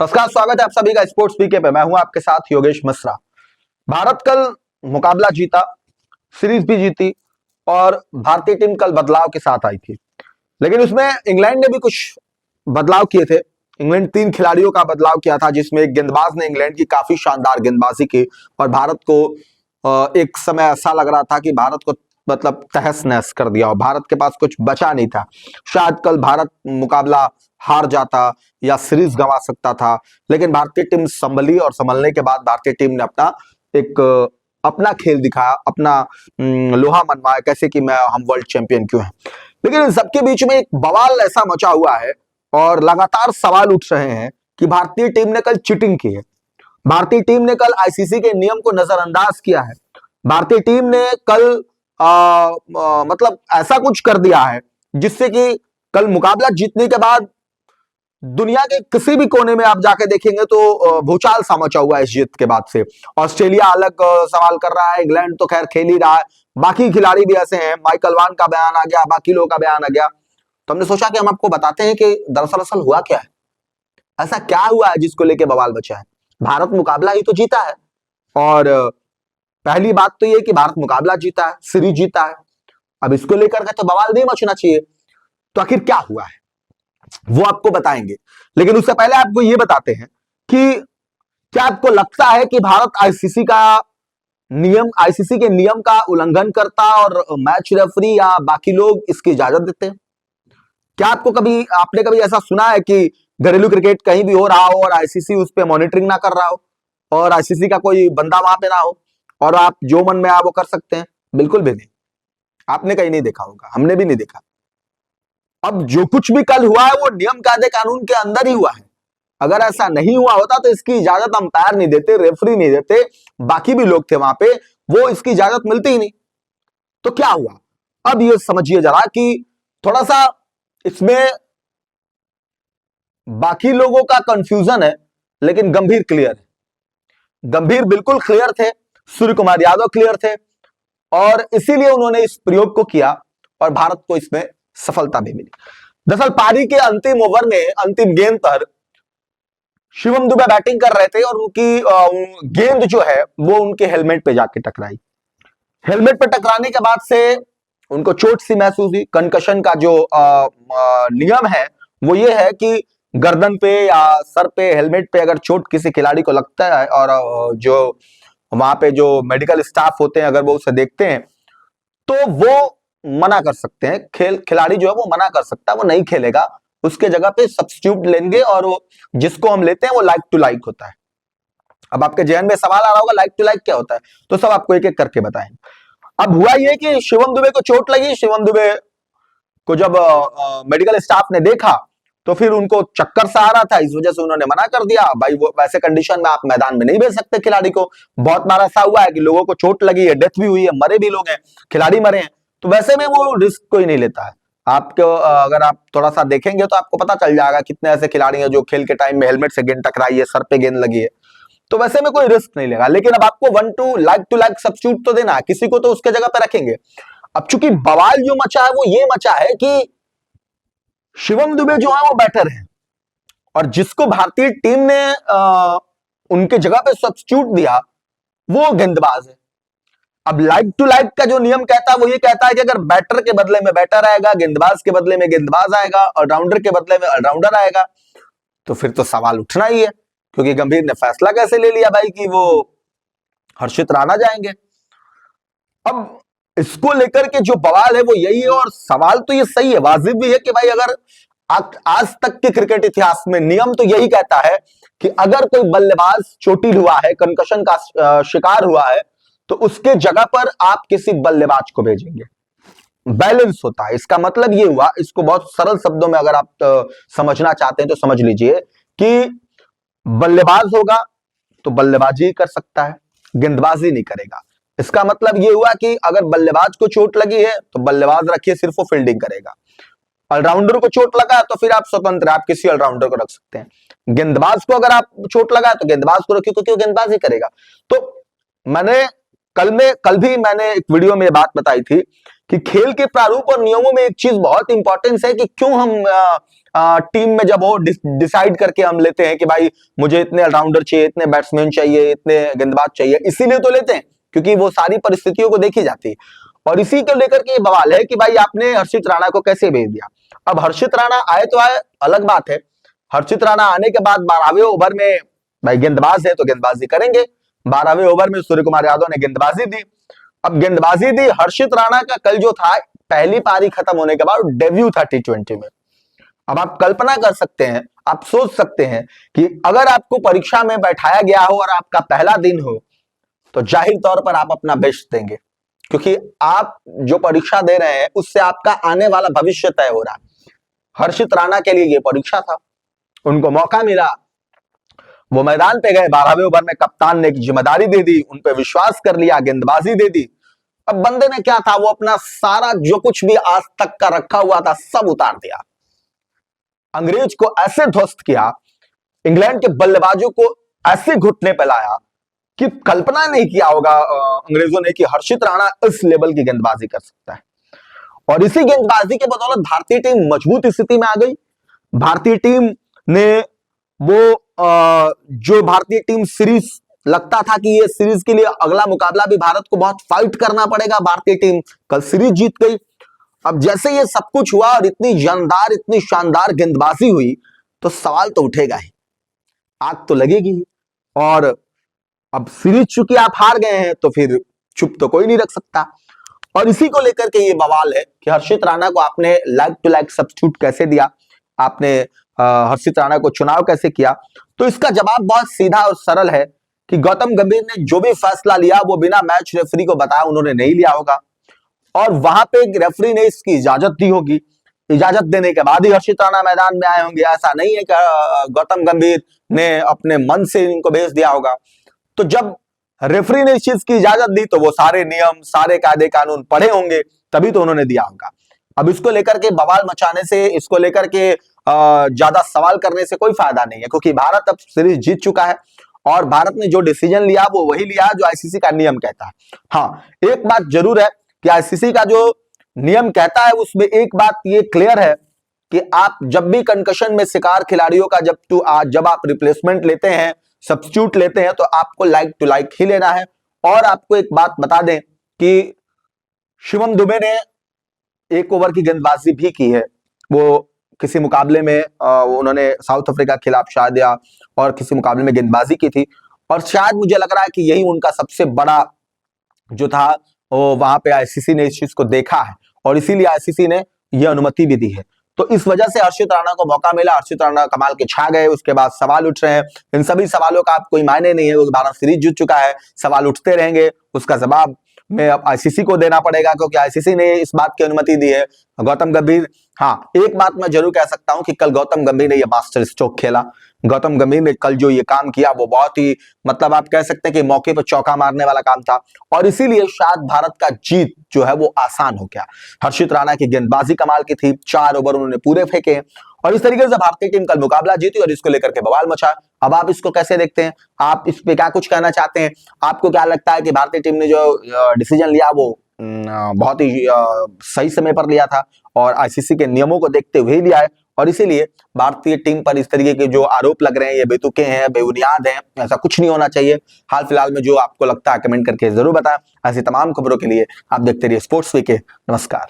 नमस्कार, स्वागत है आप सभी का स्पोर्ट्स पीके पे। मैं हूं आपके साथ योगेश मिश्रा। भारत कल मुकाबला जीता, सीरीज भी जीती और भारतीय टीम कल बदलाव के साथ आई थी। लेकिन उसमें इंग्लैंड ने भी कुछ बदलाव किए थे। इंग्लैंड 3 खिलाड़ियों का बदलाव किया था, जिसमें एक गेंदबाज ने इंग्लैंड की काफी शानदार गेंदबाजी की और भारत को एक समय ऐसा लग रहा था कि भारत को मतलब तहस नहस कर दिया और भारत के पास कुछ बचा नहीं था। शायद कल भारत मुकाबला हार जाता या सीरीज गंवा सकता था, लेकिन भारतीय टीम संभली और संभलने के बाद भारतीय टीम ने अपना खेल दिखाया, अपना लोहा मनवाया, कैसे कि हम वर्ल्ड चैंपियन क्यों हैं। लेकिन इन सबके बीच में एक बवाल ऐसा मचा हुआ है और लगातार सवाल उठ रहे हैं कि भारतीय टीम ने कल चीटिंग की है। भारतीय टीम ने कल आईसीसी के नियम को नजरअंदाज किया है। भारतीय टीम ने कल मतलब ऐसा कुछ कर दिया है जिससे कि कल मुकाबला जीतने के बाद दुनिया के किसी भी कोने में आप जाके देखेंगे तो भूचाल सा मचा हुआ है इस जीत के बाद से। ऑस्ट्रेलिया अलग सवाल कर रहा है, इंग्लैंड तो खैर खेल ही रहा है, बाकी खिलाड़ी भी ऐसे हैं। माइकल वान का बयान आ गया, बाकी लोगों का बयान आ गया। तो हमने सोचा कि हम आपको बताते हैं कि दरअसल असल हुआ क्या है, ऐसा क्या हुआ है जिसको लेके बवाल बचा है। भारत मुकाबला ही तो जीता है और पहली बात तो ये कि भारत मुकाबला जीता है, सीरीज जीता है। अब इसको लेकर के तो बवाल नहीं मचना चाहिए। तो आखिर क्या हुआ है वो आपको बताएंगे, लेकिन उससे पहले आपको ये बताते हैं कि क्या आपको लगता है कि भारत आईसीसी के नियम का उल्लंघन करता और मैच रेफरी या बाकी लोग इसकी इजाजत देते हैं? क्या आपने कभी ऐसा सुना है कि घरेलू क्रिकेट कहीं भी हो रहा हो और आईसीसी उस पर मॉनिटरिंग ना कर रहा हो और आईसीसी का कोई बंदा वहां पे ना हो और आप जो मन में आए वो कर सकते हैं? बिल्कुल भी नहीं। आपने कहीं नहीं देखा होगा, हमने भी नहीं देखा। अब जो कुछ भी कल हुआ है वो नियम कायदे कानून के अंदर ही हुआ है। अगर ऐसा नहीं हुआ होता तो इसकी इजाजत अंपायर नहीं देते, रेफरी नहीं देते, बाकी भी लोग थे वहां पे, वो इसकी इजाजत मिलती ही नहीं। तो क्या हुआ अब ये समझिए जरा कि थोड़ा सा इसमें बाकी लोगों का कंफ्यूजन है लेकिन गंभीर क्लियर है। गंभीर बिल्कुल क्लियर थे, सूर्य कुमार यादव क्लियर थे और इसीलिए उन्होंने इस प्रयोग को किया और भारत को इसमें सफलता भी मिली। दरअसल पारी के अंतिम ओवर में अंतिम गेंद पर शिवम दुबे बैटिंग कर रहे थे और उनकी गेंद जो है वो उनके हेलमेट पे जाके टकराई। हेलमेट पे टकराने के बाद से उनको चोट सी महसूस हुई। कंकशन का जो नियम है वो ये है कि गर्दन पे या सर पे, हेलमेट पे अगर चोट किसी खिलाड़ी को लगता है और जो वहां पे जो मेडिकल स्टाफ होते हैं अगर वो उसे देखते हैं तो वो मना कर सकते हैं। खिलाड़ी जो है वो मना कर सकता है, वो नहीं खेलेगा, उसके जगह पे सब्स्टिट्यूट लेंगे और वो जिसको हम लेते हैं वो लाइक टू लाइक होता है। अब आपके जहन में सवाल आ रहा होगा लाइक टू लाइक क्या होता है, तो सब आपको एक एक करके बताएंगे। अब हुआ ये कि शिवम दुबे को चोट लगी। शिवम दुबे को जब मेडिकल स्टाफ ने देखा तो फिर उनको चक्कर सा आ रहा था, इस वजह से उन्होंने मना कर दिया। भाई वो वैसे कंडीशन में आप मैदान में नहीं भेज सकते खिलाड़ी को। बहुत बार ऐसा हुआ है कि लोगों को चोट लगी है, डेथ भी हुई है, मरे भी लोग हैं, खिलाड़ी मरे हैं, तो वैसे में वो रिस्क कोई नहीं लेता है। आपको अगर आप थोड़ा सा देखेंगे तो आपको पता चल जाएगा कितने ऐसे खिलाड़ी हैं जो खेल के टाइम में हेलमेट से गेंद टकराई है, सर पे गेंद लगी है, तो वैसे में कोई रिस्क नहीं लेगा। लेकिन अब आपको टू लाइक सब्स्टिट्यूट तो देना है, किसी को तो उसके जगह पे रखेंगे। अब चूंकि बवाल जो मचा है वो ये मचा है कि शिवम दुबे जो है वो बैटर है और जिसको भारतीय टीम ने उनके जगह पे सब्स्टिट्यूट दिया वो गेंदबाज है। अब लाइक टू लाइक का जो नियम कहता है वो ये कहता है कि अगर बैटर के बदले में बैटर आएगा, गेंदबाज के बदले में गेंदबाज आएगा, ऑलराउंडर के बदले में ऑलराउंडर आएगा, तो फिर तो सवाल उठना ही है। क्योंकि गंभीर ने फैसला कैसे ले लिया भाई कि वो हर्षित राणा जाएंगे। अब इसको लेकर के जो बवाल है वो यही है और सवाल तो ये सही है, वाजिब भी है कि भाई अगर आज तक के क्रिकेट इतिहास में नियम तो यही कहता है कि अगर कोई बल्लेबाज चोटिल हुआ है, कंकशन का शिकार हुआ है, तो उसके जगह पर आप किसी बल्लेबाज को भेजेंगे। बैलेंस होता है। इसका मतलब ये हुआ, इसको बहुत सरल शब्दों में अगर आप समझना चाहते हैं तो समझ लीजिए कि बल्लेबाज होगा तो बल्लेबाजी कर सकता है, गेंदबाजी नहीं करेगा। इसका मतलब ये हुआ कि अगर बल्लेबाज को चोट लगी है तो बल्लेबाज रखिए, सिर्फ वो फील्डिंग करेगा। ऑलराउंडर को चोट लगा है तो फिर आप स्वतंत्र, आप किसी ऑलराउंडर को रख सकते हैं। गेंदबाज को अगर आप चोट लगा है तो गेंदबाज को रखिए क्योंकि वो गेंदबाजी करेगा। तो मैंने कल भी मैंने एक वीडियो में बात बताई थी कि खेल के प्रारूप और नियमों में एक चीज बहुत इंपॉर्टेंस है कि क्यों हम टीम में जब वो डिसाइड करके हम लेते हैं कि भाई मुझे इतने ऑलराउंडर चाहिए, इतने बैट्समैन चाहिए, इतने गेंदबाज चाहिए, इसीलिए तो लेते हैं क्योंकि वो सारी परिस्थितियों को देखी जाती है। और इसी को लेकर के ये बवाल है कि भाई आपने हर्षित राणा को कैसे भेज दिया। अब हर्षित राणा आए तो आए, अलग बात है। हर्षित राणा आने के बाद 12वें ओवर में भाई गेंदबाज है तो गेंदबाजी करेंगे। 12वें ओवर में सूर्य कुमार यादव ने गेंदबाजी दी। अब गेंदबाजी दी हर्षित राणा का कल जो था, पहली पारी खत्म होने के बाद डेब्यू था T20 में। अब आप कल्पना कर सकते हैं, आप सोच सकते हैं कि अगर आपको परीक्षा में बैठाया गया हो और आपका पहला दिन हो तो जाहिर तौर पर आप अपना बेस्ट देंगे, क्योंकि आप जो परीक्षा दे रहे हैं उससे आपका आने वाला भविष्य तय हो रहा है। हर्षित राणा के लिए ये परीक्षा था, उनको मौका मिला, वो मैदान पे गए, 12वें ओवर में कप्तान ने एक जिम्मेदारी दे दी, उन पे विश्वास कर लिया, गेंदबाजी दे दी। अब बंदे ने क्या था, वो अपना सारा जो कुछ भी आज तक का रखा हुआ था सब उतार दिया, अंग्रेज को ऐसे ध्वस्त किया, इंग्लैंड के बल्लेबाजों को ऐसे घुटने पे लाया कि कल्पना नहीं किया होगा अंग्रेजों ने कि हर्षित राणा इस लेवल की गेंदबाजी कर सकता है। और इसी गेंदबाजी के बदौलत भारतीय टीम मजबूत स्थिति में आ गई। भारतीय टीम ने वो जो भारतीय टीम सीरीज लगता था कि ये सीरीज के लिए अगला मुकाबला भी भारत को बहुत फाइट करना पड़ेगा, भारतीय टीम कल सीरीज जीत गई। अब जैसे ये सब कुछ हुआ और इतनी जानदार, इतनी शानदार गेंदबाजी हुई तो सवाल तो उठेगा ही, आग तो लगेगी ही। और अब सीरीज चूंकि आप हार गए हैं तो फिर चुप तो कोई नहीं रख सकता। और इसी को लेकर के ये बवाल है कि हर्षित राणा को आपने लाइक टू लाइक सब्स्टिट्यूट कैसे दिया, आपने हर्षित राणा को चुनाव कैसे किया। तो इसका जवाब बहुत सीधा और सरल है कि गौतम गंभीर ने जो भी फैसला लिया वो बिना मैच रेफरी को बताया उन्होंने नहीं लिया होगा, और वहां पे रेफरी ने इसकी इजाजत दी होगी। इजाजत देने के बाद ही हर्षित राणा मैदान में आए होंगे। ऐसा नहीं है कि गौतम गंभीर ने अपने मन से इनको भेज दिया होगा। तो जब रेफरी ने इस चीज की इजाजत दी तो वो सारे नियम, सारे कायदे कानून पढ़े होंगे, तभी तो उन्होंने दिया होगा। अब इसको लेकर के बवाल मचाने से, इसको लेकर के ज्यादा सवाल करने से कोई फायदा नहीं है, क्योंकि भारत अब सीरीज जीत चुका है और भारत ने जो डिसीजन लिया वो वही लिया जो आईसीसी का नियम कहता है। हाँ, एक बात जरूर है कि आईसीसी का जो नियम कहता है उसमें एक बात ये क्लियर है कि आप जब भी कंकशन में शिकार खिलाड़ियों का जब आप रिप्लेसमेंट लेते हैं, सब्स्टिट्यूट लेते हैं, तो आपको लाइक टू लाइक ही लेना है। और आपको एक बात बता दें कि शिवम दुबे ने 1 ओवर की गेंदबाजी भी की है। वो किसी मुकाबले में उन्होंने साउथ अफ्रीका के खिलाफ शायद या और किसी मुकाबले में गेंदबाजी की थी, और शायद मुझे लग रहा है कि यही उनका सबसे बड़ा जो था वो वहां पे आईसीसी ने इस चीज को देखा है और इसीलिए आईसीसी ने यह अनुमति भी दी है। तो इस वजह से हर्षित राणा को मौका मिला, हर्षित राणा कमाल के छा गए। उसके बाद सवाल उठ रहे हैं, इन सभी सवालों का आप कोई मायने नहीं है, वो भारत सीरीज जीत चुका है, सवाल उठते रहेंगे, उसका जवाब में अब आईसीसी को देना पड़ेगा क्योंकि आईसीसी ने इस बात की अनुमति दी है। गौतम गंभीर, हाँ एक बात मैं जरूर कह सकता हूं कि कल गौतम गंभीर ने यह मास्टर स्ट्रोक खेला। गौतम गंभीर ने कल जो ये काम किया वो बहुत ही, मतलब आप कह सकते हैं कि मौके पर चौका मारने वाला काम था, और इसीलिए शायद भारत का जीत जो है वो आसान हो गया। हर्षित राणा की गेंदबाजी कमाल की थी, 4 ओवर उन्होंने पूरे फेंके और इस तरीके से भारतीय टीम कल मुकाबला जीती और इसको लेकर के बवाल मचा। अब आप इसको कैसे देखते हैं, आप इस पे क्या कुछ कहना चाहते हैं? आपको क्या लगता है कि भारतीय टीम ने जो डिसीजन लिया वो बहुत ही सही समय पर लिया था और आईसीसी के नियमों को देखते हुए लिया है, और इसीलिए भारतीय टीम पर इस तरीके के जो आरोप लग रहे हैं ये बेतुके हैं, बेबुनियाद हैं, ऐसा कुछ नहीं होना चाहिए। हाल फिलहाल में जो आपको लगता है कमेंट करके जरूर बताएं। ऐसी तमाम खबरों के लिए आप देखते रहिए स्पोर्ट्स वीके। नमस्कार।